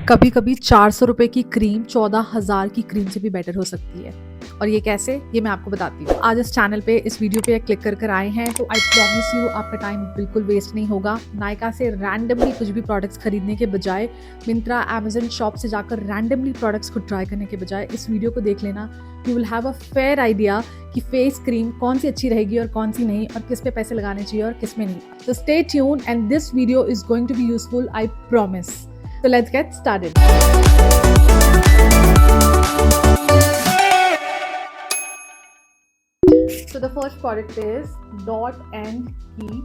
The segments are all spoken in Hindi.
कभी कभी 400 रुपए की क्रीम 14,000 की क्रीम से भी बेटर हो सकती है। और ये कैसे, ये मैं आपको बताती हूँ। आज इस चैनल पे, इस वीडियो पे क्लिक कर आए हैं तो आई प्रॉमिस यू आपका टाइम बिल्कुल वेस्ट नहीं होगा। नायका से रैंडमली कुछ भी प्रोडक्ट्स खरीदने के बजाय, मिंत्रा अमेजन शॉप से जाकर रैंडमली प्रोडक्ट्स को ट्राई करने के बजाय इस वीडियो को देख लेना। You will have a fair idea कि फेस क्रीम कौन सी अच्छी रहेगी और कौन सी नहीं, और किस पे पैसे लगाने चाहिए और किस में नहीं। तो stay tuned and this video is going to be useful, I promise. So let's get started. So the first product is Dot and Key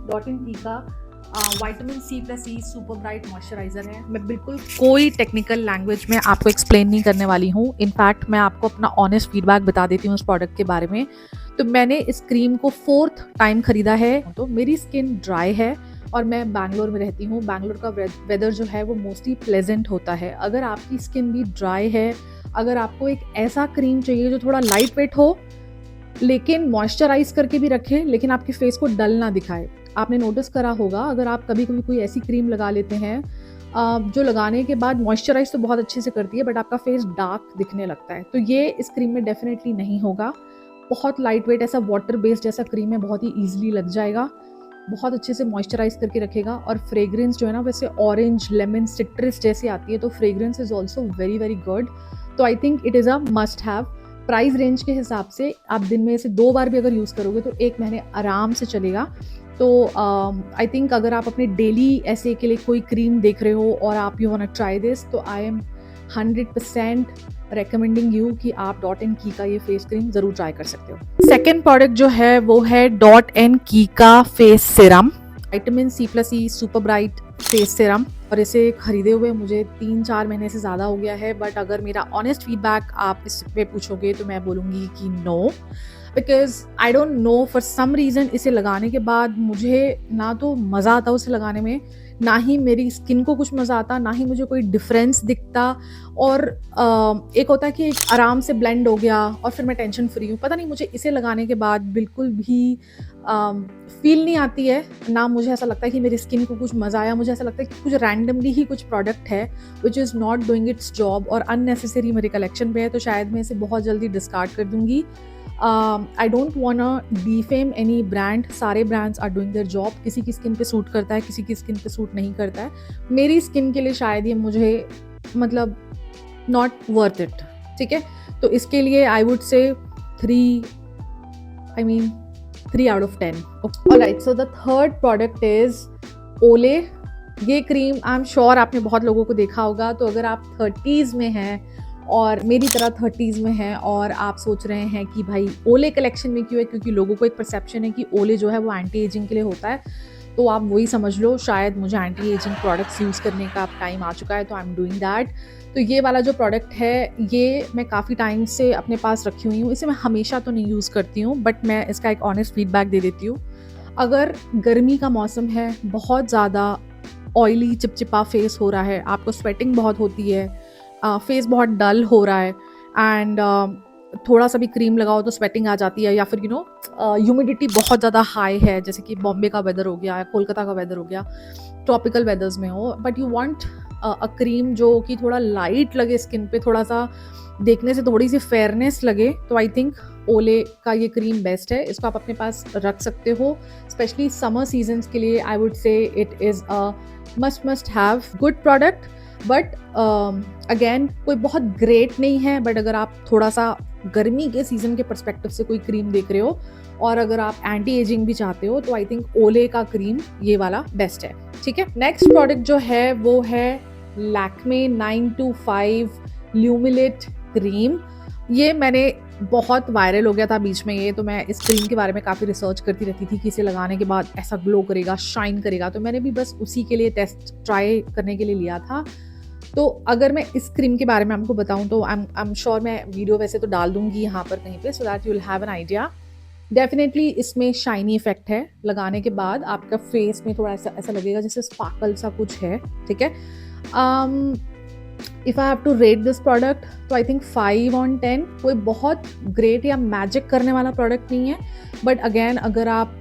का vitamin C+E super bright moisturiser है। मैं बिल्कुल कोई टेक्निकल लैंग्वेज में आपको एक्सप्लेन नहीं करने वाली हूँ। इनफैक्ट मैं आपको अपना ऑनेस्ट फीडबैक बता देती हूँ उस प्रोडक्ट के बारे में। तो मैंने इस क्रीम को 4th टाइम खरीदा है। तो मेरी स्किन ड्राई है और मैं बैंगलोर में रहती हूँ। बैंगलोर का वेदर जो है वो मोस्टली प्लेजेंट होता है। अगर आपकी स्किन भी ड्राई है, अगर आपको एक ऐसा क्रीम चाहिए जो थोड़ा लाइट वेट हो लेकिन मॉइस्चराइज करके भी रखे, लेकिन आपके फेस को डल ना दिखाए। आपने नोटिस करा होगा, अगर आप कभी कभी कोई ऐसी क्रीम लगा लेते हैं जो लगाने के बाद मॉइस्चराइज तो बहुत अच्छे से करती है बट आपका फेस डार्क दिखने लगता है, तो ये इस क्रीम में डेफिनेटली नहीं होगा। बहुत लाइट वेट ऐसा वाटर बेस्ड जैसा क्रीम है, बहुत ही ईजिली लग जाएगा, बहुत अच्छे से मॉइस्चराइज करके रखेगा। और फ्रेग्रेंस जो है ना, वैसे ऑरेंज लेमन सिट्रस जैसी आती है, तो fragrance is also very very good. तो I think it is a must have. Price range के हिसाब से आप दिन में इसे 2 बार भी अगर यूज़ करोगे तो 1 महीने आराम से चलेगा। तो आई थिंक अगर आप अपने डेली ऐसे के लिए कोई क्रीम देख रहे हो और आप you want to try this, तो आई एम 100% रेकमेंडिंग यू कि आप डॉट एंड की का ये फेस क्रीम ज़रूर ट्राई कर सकते हो। सेकेंड प्रोडक्ट जो है वो है डॉट एंड की का face serum, vitamin C+E super bright face serum. और इसे खरीदे हुए मुझे 3-4 महीने से ज़्यादा हो गया है, बट अगर मेरा ऑनेस्ट फीडबैक आप इस पे पूछोगे तो मैं बोलूँगी कि no, because I don't know for some reason इसे लगाने के बाद मुझे ना तो मज़ा आता उसे लगाने में, ना ही मेरी स्किन को कुछ मज़ा आता, ना ही मुझे कोई डिफरेंस दिखता। और एक होता है कि एक आराम से ब्लेंड हो गया और फिर मैं टेंशन फ्री हूँ। पता नहीं, मुझे इसे लगाने के बाद बिल्कुल भी फील नहीं आती है, ना मुझे ऐसा लगता है कि मेरी स्किन को कुछ मज़ा आया। मुझे ऐसा लगता है कि कुछ रैंडमली ही कुछ प्रोडक्ट है which is not doing it's job और अननेसेसरी मेरे कलेक्शन पे है, तो शायद मैं इसे बहुत जल्दी डिस्कार्ड कर दूँगी। I don't want defame any brand. सारे brands are doing their job. किसी की स्किन पे सूट करता है, किसी की स्किन पे सूट नहीं करता है। मेरी स्किन के लिए शायद ये मुझे मतलब नॉट वर्थ इट, ठीक है। तो इसके लिए I would say 3 out of 10। Alright, so the third product is ओले। ये क्रीम आई एम श्योर आपने बहुत लोगों को देखा होगा। तो अगर आप 30s में हैं और मेरी तरह 30s में हैं और आप सोच रहे हैं कि भाई ओले कलेक्शन में क्यों है, क्योंकि लोगों को एक परसेप्शन है कि ओले जो है वो एंटी एजिंग के लिए होता है, तो आप वही समझ लो। शायद मुझे एंटी एजिंग प्रोडक्ट्स यूज़ करने का टाइम आ चुका है, तो आई एम डूइंग दैट। तो ये वाला जो प्रोडक्ट है ये मैं काफ़ी टाइम से अपने पास रखी हुई हूँ। इसे मैं हमेशा तो नहीं यूज़ करती हूँ, बट मैं इसका एक ऑनेस्ट फीडबैक दे देती हूँ। अगर गर्मी का मौसम है, बहुत ज़्यादा ऑयली चिपचिपा फेस हो रहा है, आपको स्वेटिंग बहुत होती है, फेस बहुत डल हो रहा है एंड थोड़ा सा भी क्रीम लगाओ तो स्वेटिंग आ जाती है, या फिर ह्यूमिडिटी बहुत ज़्यादा हाई है, जैसे कि बॉम्बे का वेदर हो गया या कोलकाता का वेदर हो गया, ट्रॉपिकल वेदर्स में हो, but you want a cream जो कि थोड़ा लाइट लगे स्किन पे, थोड़ा सा देखने से थोड़ी सी फेयरनेस लगे, तो आई थिंक ओले का ये क्रीम बेस्ट है। इसको आप अपने पास रख सकते हो, स्पेशली समर सीजन्स के लिए। I would say it is a must have good product. But again कोई बहुत ग्रेट नहीं है, बट अगर आप थोड़ा सा गर्मी के सीज़न के पर्सपेक्टिव से कोई क्रीम देख रहे हो और अगर आप एंटी एजिंग भी चाहते हो, तो आई थिंक ओले का क्रीम ये वाला बेस्ट है, ठीक है। नेक्स्ट प्रोडक्ट जो है वो है लैक्मे 925 ल्यूमिलेट क्रीम। ये मैंने बहुत वायरल हो गया था बीच में ये, तो मैं इस क्रीम के बारे में काफ़ी रिसर्च करती रहती थी कि इसे लगाने के बाद ऐसा ग्लो करेगा, शाइन करेगा, तो मैंने भी बस उसी के लिए टेस्ट ट्राई करने के लिए लिया था। तो अगर मैं इस क्रीम के बारे में आपको बताऊं तो आई एम श्योर मैं वीडियो वैसे तो डाल दूंगी यहाँ पर कहीं पे, so that you will have an idea. Definitely इसमें शाइनी इफेक्ट है, लगाने के बाद आपका फेस में थोड़ा ऐसा लगेगा जैसे स्पार्कल सा कुछ है, ठीक है। If I have to rate this product तो आई थिंक 5 on 10। कोई बहुत ग्रेट या मैजिक करने वाला प्रोडक्ट नहीं है, बट अगेन अगर आप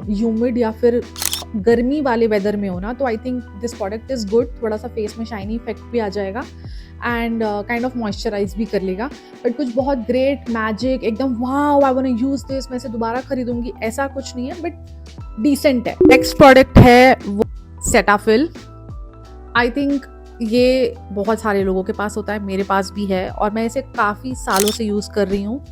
ह्यूमिड या फिर गर्मी वाले वेदर में हो ना, तो I think this product is good. थोड़ा सा फेस में शाइनी इफेक्ट भी आ जाएगा एंड काइंड ऑफ मॉइस्चराइज भी कर लेगा। बट कुछ बहुत ग्रेट मैजिक एकदम wow I want to use this, मैं इसे दोबारा खरीदूंगी, ऐसा कुछ नहीं है, बट डिसेंट है। नेक्स्ट प्रोडक्ट है वो सेटाफिल। आई थिंक ये बहुत सारे लोगों के पास होता है, मेरे पास भी है और मैं इसे काफ़ी सालों से यूज़ कर रही हूँ।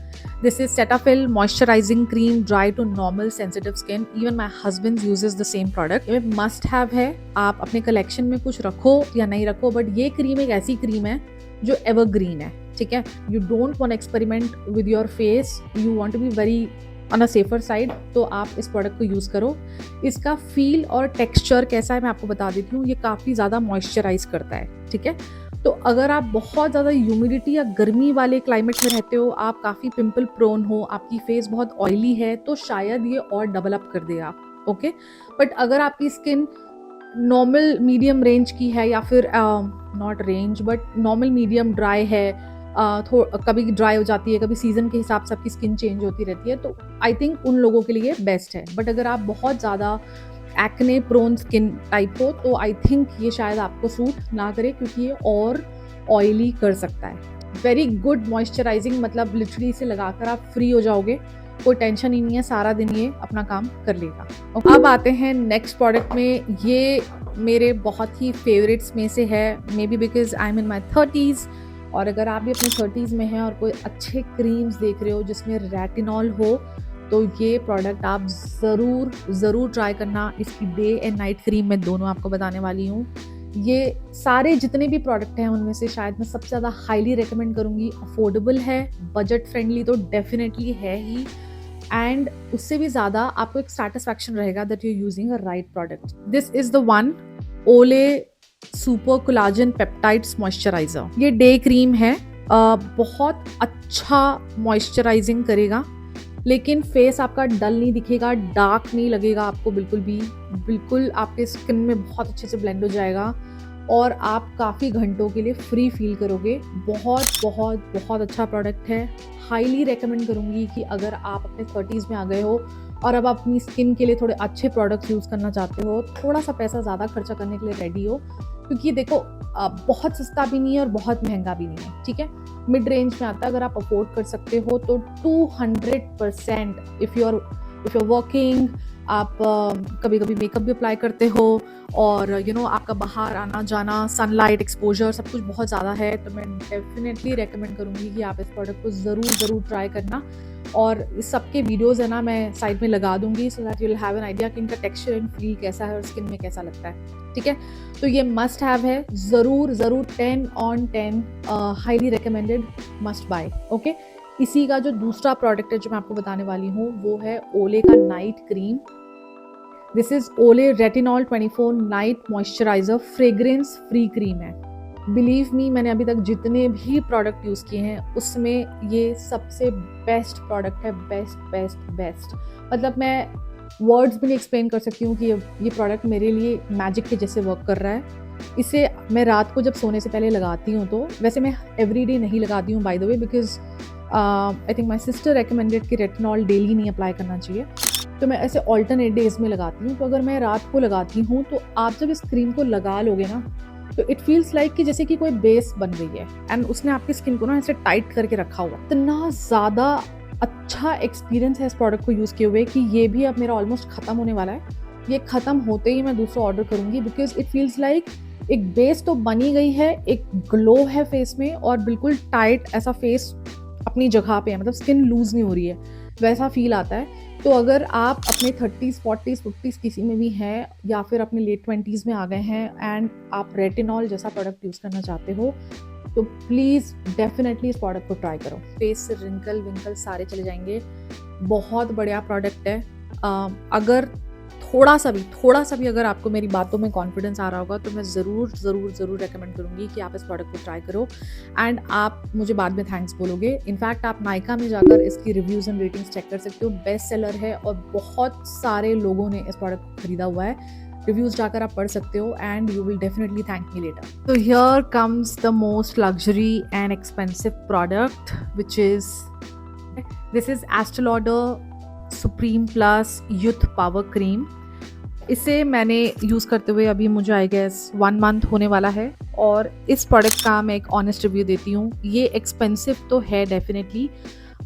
This is Cetaphil moisturising cream dry to normal sensitive skin. Even my husband uses the same product. ये मस्ट हैव है, आप अपने कलेक्शन में कुछ रखो या नहीं रखो, बट ये क्रीम एक ऐसी क्रीम है जो एवरग्रीन है, ठीक है। You don't want experiment with your face, you want to be very on a safer side, तो आप इस प्रोडक्ट को यूज़ करो। इसका फील और टेक्सचर कैसा है मैं आपको बता देती हूँ। ये काफ़ी ज़्यादा मॉइस्चराइज करता है, ठीक है। तो अगर आप बहुत ज़्यादा ह्यूमिडिटी या गर्मी वाले क्लाइमेट में रहते हो, आप काफ़ी पिंपल प्रोन हो, आपकी फेस बहुत ऑयली है, तो शायद ये और डेवलप कर देगा, ओके। बट अगर आपकी स्किन नॉर्मल मीडियम रेंज की है या फिर not range but normal medium dry है, कभी ड्राई हो जाती है, कभी सीजन के हिसाब से आपकी स्किन चेंज होती रहती है, तो आई थिंक उन लोगों के लिए बेस्ट है। बट अगर आप बहुत ज़्यादा एक्ने प्रोन स्किन टाइप हो, तो आई थिंक ये शायद आपको सूट ना करे, क्योंकि ये और ऑयली कर सकता है। वेरी गुड मॉइस्चराइजिंग, मतलब लिटरली इसे लगाकर आप फ्री हो जाओगे, कोई टेंशन ही नहीं है, सारा दिन ये अपना काम कर लेगा। अब आते हैं नेक्स्ट प्रोडक्ट में। ये मेरे बहुत ही फेवरेट्स में से है, may be because I am in my 30s, और अगर आप भी अपने 30s में हैं और कोई अच्छे क्रीम्स देख रहे हो जिसमें रेटिनॉल हो, तो ये प्रोडक्ट आप ज़रूर ट्राई करना। इसकी डे एंड नाइट क्रीम मैं दोनों आपको बताने वाली हूँ। ये सारे जितने भी प्रोडक्ट हैं उनमें से शायद मैं सबसे ज़्यादा हाईली रिकमेंड करूँगी। अफोर्डेबल है, बजट फ्रेंडली तो डेफिनेटली है ही, एंड उससे भी ज़्यादा आपको एक सेटिस्फैक्शन रहेगा that you using a right product. This is the one, ओले सुपर कोलाजन पेप्टाइड्स मॉइस्चराइजर। ये डे क्रीम है, बहुत अच्छा मॉइस्चराइजिंग करेगा, लेकिन फेस आपका डल नहीं दिखेगा, डार्क नहीं लगेगा आपको बिल्कुल भी, बिल्कुल आपके स्किन में बहुत अच्छे से ब्लेंड हो जाएगा और आप काफ़ी घंटों के लिए फ्री फील करोगे। बहुत बहुत बहुत अच्छा प्रोडक्ट है, हाईली रेकमेंड करूँगी कि अगर आप अपने 30s में आ गए हो और अब अपनी स्किन के लिए थोड़े अच्छे प्रोडक्ट्स यूज़ करना चाहते हो, थोड़ा सा पैसा ज़्यादा खर्चा करने के लिए रेडी हो, क्योंकि देखो बहुत सस्ता भी नहीं है और बहुत महंगा भी नहीं है, ठीक है, मिड रेंज में आता है। अगर आप अफोर्ड कर सकते हो तो 200% इफ़ यू आर वर्किंग, आप कभी कभी मेकअप भी अप्लाई करते हो और आपका बाहर आना जाना, सनलाइट एक्सपोजर सब कुछ बहुत ज़्यादा है, तो मैं डेफिनेटली रेकमेंड करूँगी कि आप इस प्रोडक्ट को ज़रूर ट्राई करना। और इस सब के वीडियोज़ है ना मैं साइड में लगा दूंगी, so that you will have an idea कि इनका टेक्सचर एंड फील कैसा है और स्किन में कैसा लगता है, ठीक है। तो ये मस्ट हैव है, ज़रूर 10 on 10 highly recommended, must buy, okay. इसी का जो दूसरा प्रोडक्ट है जो मैं आपको बताने वाली हूँ वो है ओले का नाइट क्रीम। दिस इज ओले retinol 24 night moisturiser, fragrance free cream है। बिलीव मी, मैंने अभी तक जितने भी प्रोडक्ट यूज़ किए हैं उसमें ये सबसे बेस्ट प्रोडक्ट है, बेस्ट। मतलब मैं वर्ड्स भी नहीं एक्सप्लेन कर सकती हूँ कि ये प्रोडक्ट मेरे लिए मैजिक के जैसे वर्क कर रहा है। इसे मैं रात को जब सोने से पहले लगाती हूँ, तो वैसे मैं एवरीडे नहीं लगाती हूँ by the way, because I think my sister recommended कि रेटिनॉल डेली नहीं अप्लाई करना चाहिए, तो मैं ऐसे ऑल्टरनेट डेज में लगाती हूँ। तो अगर मैं रात को लगाती हूँ तो आप जब इस क्रीम को लगा लोगे ना, तो इट फील्स लाइक कि जैसे कि कोई बेस बन गई है एंड उसने आपकी स्किन को ना ऐसे टाइट करके रखा हुआ। इतना ज़्यादा अच्छा एक्सपीरियंस है इस प्रोडक्ट को यूज़ किए हुए कि ये भी अब मेरा ऑलमोस्ट ख़त्म होने वाला है। ये ख़त्म होते ही मैं दूसरा ऑर्डर करूँगी, बिकॉज इट फील्स लाइक एक बेस तो बनी गई है, एक ग्लो है फेस में और बिल्कुल टाइट ऐसा फेस अपनी जगह पे है, मतलब स्किन लूज नहीं हो रही है, वैसा फील आता है। तो अगर आप अपने 30s 40s 50s किसी में भी हैं या फिर अपने लेट 20s में आ गए हैं एंड आप रेटिनॉल जैसा प्रोडक्ट यूज़ करना चाहते हो, तो प्लीज़ डेफिनेटली इस प्रोडक्ट को ट्राई करो। फेस से रिंकल विंकल सारे चले जाएंगे। बहुत बढ़िया प्रोडक्ट है। अगर थोड़ा सा भी अगर आपको मेरी बातों में कॉन्फिडेंस आ रहा होगा, तो मैं ज़रूर रेकमेंड करूँगी कि आप इस प्रोडक्ट को ट्राई करो एंड आप मुझे बाद में थैंक्स बोलोगे। इनफैक्ट आप नायका में जाकर इसकी रिव्यूज़ एंड रेटिंग्स चेक कर सकते हो, बेस्ट सेलर है और बहुत सारे लोगों ने इस प्रोडक्ट को खरीदा हुआ है। रिव्यूज़ जाकर आप पढ़ सकते हो and you will definitely thank me later. तो here comes the most luxury and expensive product which is this is Estee Lauder Supreme Plus Youth Power cream. इसे मैंने यूज़ करते हुए अभी मुझे आई गेस 1 मंथ होने वाला है और इस प्रोडक्ट का मैं एक ऑनेस्ट रिव्यू देती हूँ। ये एक्सपेंसिव तो है डेफिनेटली,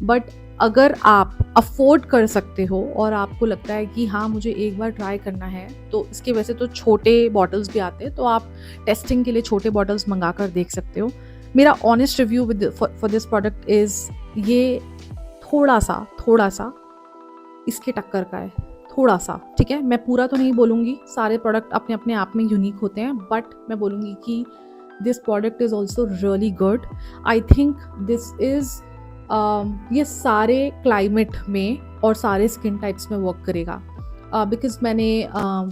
बट अगर आप अफोर्ड कर सकते हो और आपको लगता है कि हाँ मुझे एक बार ट्राई करना है, तो इसके वैसे तो छोटे बॉटल्स भी आते हैं, तो आप टेस्टिंग के लिए छोटे बॉटल्स मंगा कर देख सकते हो। मेरा honest review with for this product is ये थोड़ा सा इसके टक्कर का है, थोड़ा सा, ठीक है। मैं पूरा तो नहीं बोलूँगी, सारे प्रोडक्ट अपने अपने आप में यूनिक होते हैं, बट मैं बोलूँगी कि this product is also really good. I think this is ये सारे क्लाइमेट में और सारे स्किन टाइप्स में वर्क करेगा। बिकॉज मैंने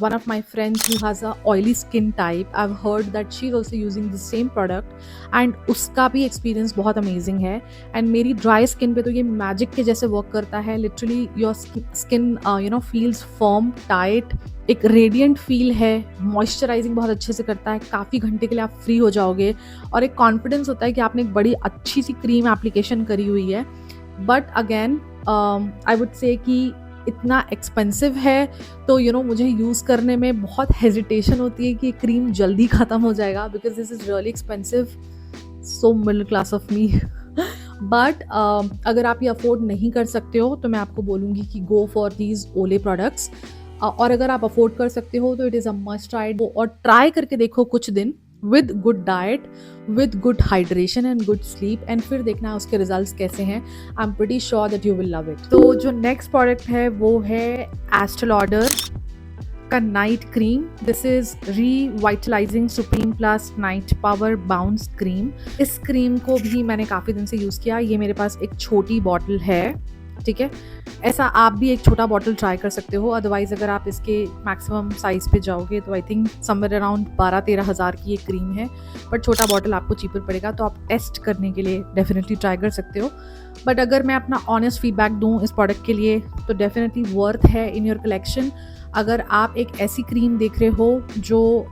one of my friends who has a oily skin type, I have heard that she is also using the same product and उसका भी एक्सपीरियंस बहुत अमेजिंग है। एंड मेरी ड्राई स्किन पे तो ये मैजिक के जैसे वर्क करता है। Literally your skin feels firm, tight, एक रेडिएंट फील है, मॉइस्चराइजिंग बहुत अच्छे से करता है, काफ़ी घंटे के लिए आप फ्री हो जाओगे और एक कॉन्फिडेंस होता है कि आपने एक बड़ी अच्छी सी क्रीम एप्लीकेशन करी हुई है। But again I would say कि इतना एक्सपेंसिव है तो मुझे यूज़ करने में बहुत हेजिटेशन होती है कि क्रीम जल्दी ख़त्म हो जाएगा, because this is really expensive, so middle class of me. But अगर आप ये अफोर्ड नहीं कर सकते हो तो मैं आपको बोलूँगी कि गो फॉर दीज ओले प्रोडक्ट्स। और अगर आप अफोर्ड कर सकते हो तो it is a must try, और ट्राई करके देखो कुछ दिन with good diet, with good hydration and good sleep, and फिर देखना उसके रिजल्ट्स कैसे हैं। आई am pretty sure that you will love it. तो जो नेक्स्ट प्रोडक्ट है वो है एस्टे लॉडर का night cream. This is revitalising supreme plus night power bounce cream. इस क्रीम को भी मैंने काफ़ी दिन से यूज़ किया। ये मेरे पास एक छोटी बॉटल है, ठीक है। ऐसा आप भी एक छोटा बॉटल ट्राई कर सकते हो। अदरवाइज़ अगर आप इसके मैक्सिमम साइज़ पे जाओगे तो आई थिंक समवेयर अराउंड 12-13 हज़ार की ये क्रीम है, बट छोटा बॉटल आपको चीपर पड़ेगा, तो आप टेस्ट करने के लिए डेफिनेटली ट्राई कर सकते हो। बट अगर मैं अपना ऑनेस्ट फीडबैक दूँ इस प्रोडक्ट के लिए तो डेफिनेटली वर्थ है इन योर कलेक्शन। अगर आप एक ऐसी क्रीम देख रहे हो जो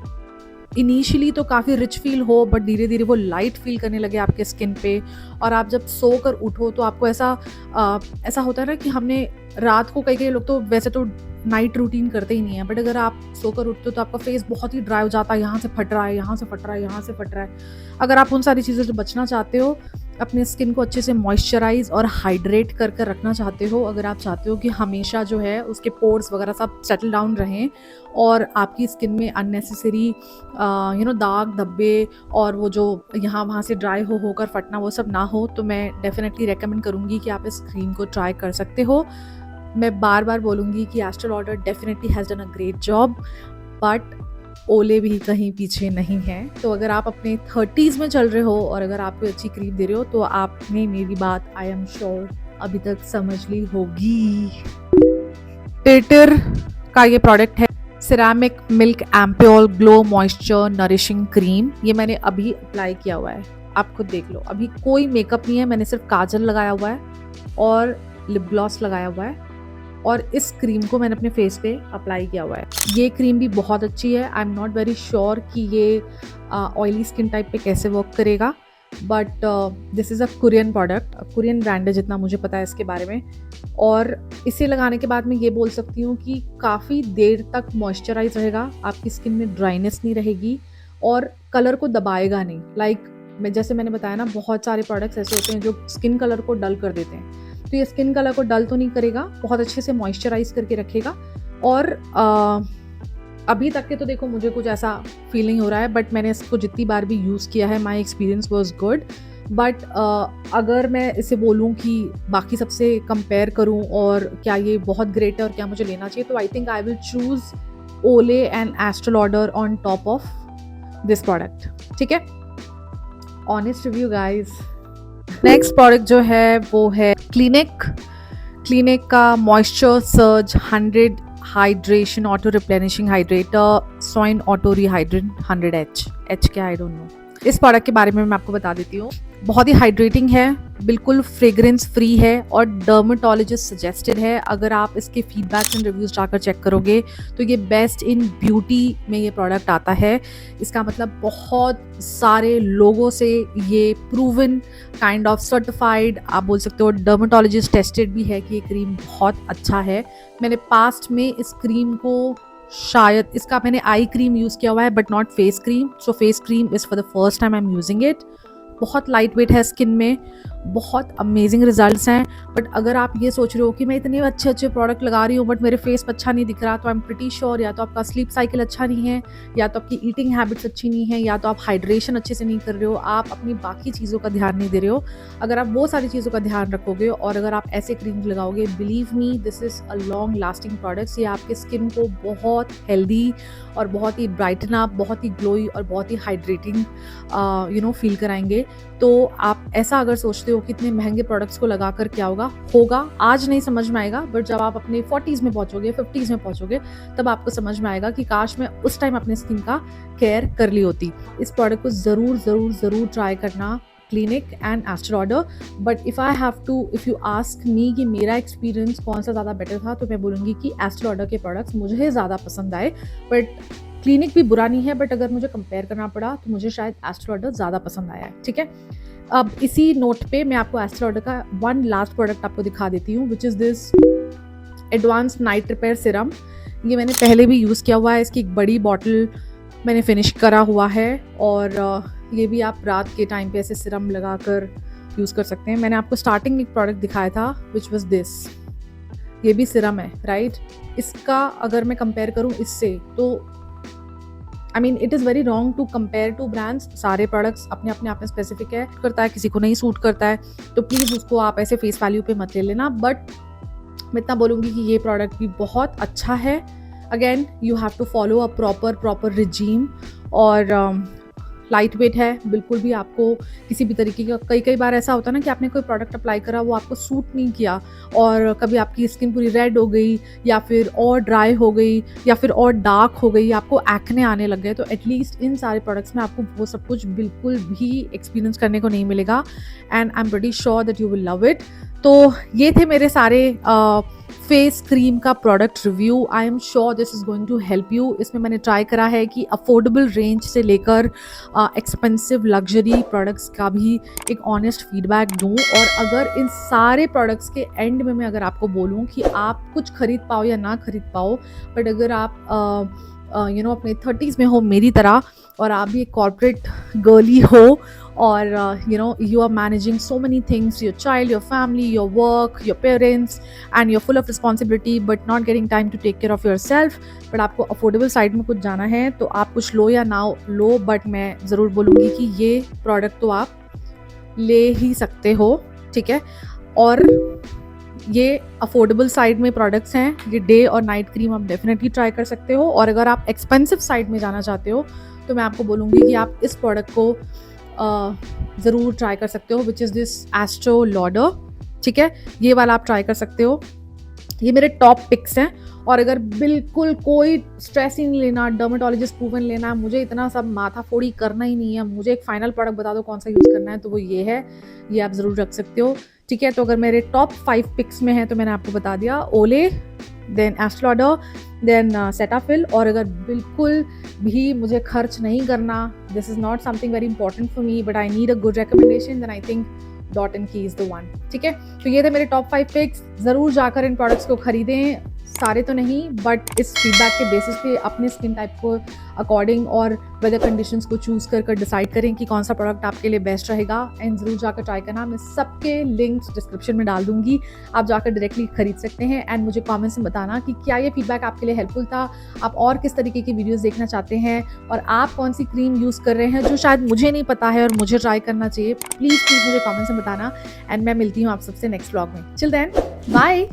इनिशियली तो काफ़ी रिच फील हो, बट धीरे धीरे वो लाइट फील करने लगे आपके स्किन पे, और आप जब सो कर उठो तो आपको ऐसा होता है ना कि हमने रात को, कई लोग तो वैसे तो नाइट रूटीन करते ही नहीं है, बट अगर आप सोकर उठते हो तो आपका फेस बहुत ही ड्राई हो जाता है, यहाँ से फट रहा है, यहाँ से फट रहा है, यहाँ से फट रहा है। अगर आप उन सारी चीज़ों से बचना चाहते हो, अपने स्किन को अच्छे से मॉइस्चराइज और हाइड्रेट कर कर रखना चाहते हो, अगर आप चाहते हो कि हमेशा जो है उसके पोर्स वगैरह सब सेटल डाउन रहें और आपकी स्किन में अननेसेसरी दाग धब्बे और वो जो यहाँ वहाँ से ड्राई होकर फटना वो सब ना हो, तो मैं डेफिनेटली रेकमेंड करूँगी कि आप इस क्रीम को ट्राई कर सकते हो। मैं बार बार बोलूँगी कि Estee Lauder definitely has done a great job, but Olay भी कहीं पीछे नहीं है। तो अगर आप अपने 30s में चल रहे हो और अगर आप कोई अच्छी क्रीम दे रहे हो तो आपने मेरी बात आई एम श्योर अभी तक समझ ली होगी। टेटर का ये प्रोडक्ट है ceramic milk ampoule glow moisture nourishing cream. ये मैंने अभी अप्लाई किया हुआ है, आप खुद देख लो। अभी कोई मेकअप नहीं है, मैंने सिर्फ काजल लगाया हुआ है और लिप ग्लॉस लगाया हुआ है, और इस क्रीम को मैंने अपने फेस पे अप्लाई किया हुआ है। ये क्रीम भी बहुत अच्छी है। I am not very sure कि ये ऑयली स्किन टाइप पे कैसे वर्क करेगा, but this is a Korean product, Korean brand है जितना मुझे पता है इसके बारे में। और इसे लगाने के बाद मैं ये बोल सकती हूँ कि काफ़ी देर तक मॉइस्चराइज रहेगा, आपकी स्किन में ड्राइनेस नहीं रहेगी और कलर को दबाएगा नहीं। जैसे मैंने बताया ना, बहुत सारे प्रोडक्ट्स ऐसे होते हैं जो स्किन कलर को डल कर देते हैं, तो ये स्किन कलर को डल तो नहीं करेगा, बहुत अच्छे से मॉइस्चराइज करके रखेगा। और अभी तक के तो देखो मुझे कुछ ऐसा फीलिंग हो रहा है, बट मैंने इसको जितनी बार भी यूज़ किया है my experience was good. But अगर मैं इसे बोलूँ कि बाकी सबसे कंपेयर करूँ और क्या ये बहुत ग्रेट है और क्या मुझे लेना चाहिए, तो I think I will choose Olay and Estee Lauder on top of this product, ठीक है। Honest review guys. Next product जो है वो है क्लिनिक का moisture surge 100 hydration auto replenishing hydrator सॉइन ऑटो रिहाइड्रेंट 100H क्या आई डोंट नो। इस प्रोडक्ट के बारे में मैं आपको बता देती हूँ। बहुत ही हाइड्रेटिंग है, बिल्कुल फ्रेग्रेंस फ्री है और डर्मेटोलॉजिस्ट सजेस्टेड है। अगर आप इसके फीडबैक्स एंड रिव्यूज जाकर चेक करोगे तो ये बेस्ट इन ब्यूटी में ये प्रोडक्ट आता है। इसका मतलब बहुत सारे लोगों से ये प्रूवन काइंड ऑफ सर्टिफाइड, आप बोल सकते हो डर्मेटोलॉजिस्ट टेस्टेड भी है कि ये क्रीम बहुत अच्छा है। मैंने पास्ट में इस क्रीम को शायद इसका मैंने आई क्रीम यूज़ किया हुआ है but not face cream, so face cream is for the first time I am using it. बहुत लाइट वेट है स्किन में, बहुत अमेजिंग रिजल्ट्स हैं। बट अगर आप ये सोच रहे हो कि मैं इतने अच्छे अच्छे प्रोडक्ट लगा रही हूँ बट मेरे फेस पर अच्छा नहीं दिख रहा, तो आई एम प्रिटी श्योर या तो आपका स्लीप साइकिल अच्छा नहीं है, या तो आपकी ईटिंग हैबिट्स अच्छी नहीं है, या तो आप हाइड्रेशन अच्छे से नहीं कर रहे हो, आप अपनी बाकी चीज़ों का ध्यान नहीं दे रहे हो। अगर आप वो सारी चीज़ों का ध्यान रखोगे और अगर आप ऐसे क्रीम लगाओगे, believe me this is a long lasting products. ये आपके स्किन को बहुत हेल्दी और बहुत ही ब्राइटन अप, बहुत ही ग्लोई और बहुत ही हाइड्रेटिंग फील कराएंगे। तो आप ऐसा अगर सोचते हो कि इतने महंगे प्रोडक्ट्स को लगा कर क्या होगा आज नहीं समझ में आएगा, बट जब आप अपने 40s में पहुंचोगे, 50s में पहुंचोगे, तब आपको समझ में आएगा कि काश मैं उस टाइम अपने स्किन का केयर कर ली होती। इस प्रोडक्ट को ज़रूर ज़रूर ज़रूर ट्राई करना, Clinique and Estee Lauder. But if you ask me कि मेरा एक्सपीरियंस कौन सा ज़्यादा बेटर था, तो मैं बोलूँगी कि एस्टे लॉडर के प्रोडक्ट्स मुझे ज़्यादा पसंद आए। बट क्लिनिक भी बुरा नहीं है, बट अगर मुझे कंपेयर करना पड़ा तो मुझे शायद एस्टे लॉडर ज़्यादा पसंद आया है। ठीक है, अब इसी नोट पे मैं आपको एस्टे लॉडर का वन लास्ट प्रोडक्ट आपको दिखा देती हूँ, विच is this advance night repair Siram. ये मैंने पहले भी यूज़ किया हुआ है, इसकी एक बड़ी बॉटल मैंने फिनिश करा हुआ है, और ये भी आप रात के टाइम पे ऐसे सिरम लगा कर यूज़ कर सकते हैं। मैंने आपको स्टार्टिंग में एक प्रोडक्ट दिखाया था विच वॉज दिस, ये भी सिरम है, राइट। इसका अगर मैं कंपेयर करूँ इससे, तो I mean it is very wrong to compare two brands. सारे प्रोडक्ट्स अपने अपने आप में स्पेसिफिक है, करता है किसी को नहीं सूट करता है, तो प्लीज़ उसको आप ऐसे फेस वैल्यू पे मत ले लेना। बट मैं इतना बोलूँगी कि ये प्रोडक्ट भी बहुत अच्छा है। Again you have to follow a proper regime, और लाइट वेट है, बिल्कुल भी आपको किसी भी तरीके का, कई बार ऐसा होता है ना कि आपने कोई प्रोडक्ट अप्लाई करा, वो आपको सूट नहीं किया, और कभी आपकी स्किन पूरी रेड हो गई, या फिर और ड्राई हो गई, या फिर और डार्क हो गई, आपको एक्ने आने लग गए, तो एटलीस्ट इन सारे प्रोडक्ट्स में आपको वो सब कुछ बिल्कुल भी एक्सपीरियंस करने को नहीं मिलेगा। And I am pretty sure that you will love it. तो ये थे मेरे सारे फेस क्रीम का product review. I am sure this is going to help you. इसमें मैंने ट्राई करा है कि अफोर्डेबल रेंज से लेकर एक्सपेंसिव लग्जरी प्रोडक्ट्स का भी एक ऑनेस्ट फीडबैक दूं। और अगर इन सारे प्रोडक्ट्स के एंड में मैं अगर आपको बोलूं कि आप कुछ खरीद पाओ या ना खरीद पाओ, बट अगर आप अपने 30s में हो मेरी तरह, और आप भी एक कॉर्पोरेट गर्ली हो, और you are managing so many things, your child, your family, your work, your parents, and you're full of responsibility but not getting time to take care of yourself, but आपको अफोर्डेबल साइड में कुछ जाना है, तो आप कुछ लो या ना लो, बट मैं ज़रूर बोलूँगी कि ये प्रोडक्ट तो आप ले ही सकते हो। ठीक है, और ये अफोर्डेबल साइड में प्रोडक्ट्स हैं, ये डे और नाइट क्रीम आप डेफिनेटली ट्राई कर सकते हो। और अगर आप एक्सपेंसिव साइड में जाना चाहते हो, तो मैं आपको बोलूँगी कि आप इस प्रोडक्ट को ज़रूर ट्राई कर सकते हो, विच इज़ दिस एस्टे लॉडर। ठीक है, ये वाला आप ट्राई कर सकते हो। ये मेरे टॉप पिक्स हैं, और अगर बिल्कुल कोई स्ट्रेस ही नहीं लेना, डर्मेटोलॉजिस्ट प्रूवन लेना है, मुझे इतना सब माथा फोड़ी करना ही नहीं है, मुझे एक फाइनल प्रोडक्ट बता दो कौन सा यूज़ करना है, तो वो ये है, ये आप ज़रूर रख सकते हो। ठीक है, तो अगर मेरे टॉप 5 पिक्स में है तो मैंने आपको बता दिया, Olay, then Estee Lauder, then Cetaphil. और अगर बिल्कुल भी मुझे खर्च नहीं करना, this is not something very important for me but I need a good recommendation, then I think dot and key is the one. ठीक है, तो ये थे मेरे टॉप 5 पिक्स। ज़रूर जाकर इन प्रोडक्ट्स को खरीदें, सारे तो नहीं, बट इस फीडबैक के बेसिस पे अपने स्किन टाइप को अकॉर्डिंग और वेदर कंडीशंस को चूज़ कर डिसाइड करें कि कौन सा प्रोडक्ट आपके लिए बेस्ट रहेगा, एंड ज़रूर जाकर ट्राई करना। मैं सबके लिंक्स डिस्क्रिप्शन में डाल दूंगी, आप जाकर डायरेक्टली खरीद सकते हैं। एंड मुझे कमेंट्स में बताना कि क्या ये फीडबैक आपके लिए हेल्पफुल था, आप और किस तरीके की वीडियोज़ देखना चाहते हैं, और आप कौन सी क्रीम यूज़ कर रहे हैं जो शायद मुझे नहीं पता है और मुझे ट्राई करना चाहिए। प्लीज़ मुझे कमेंट्स में बताना, एंड मैं मिलती हूँ आप सबसे नेक्स्ट व्लॉग में। Till then, bye.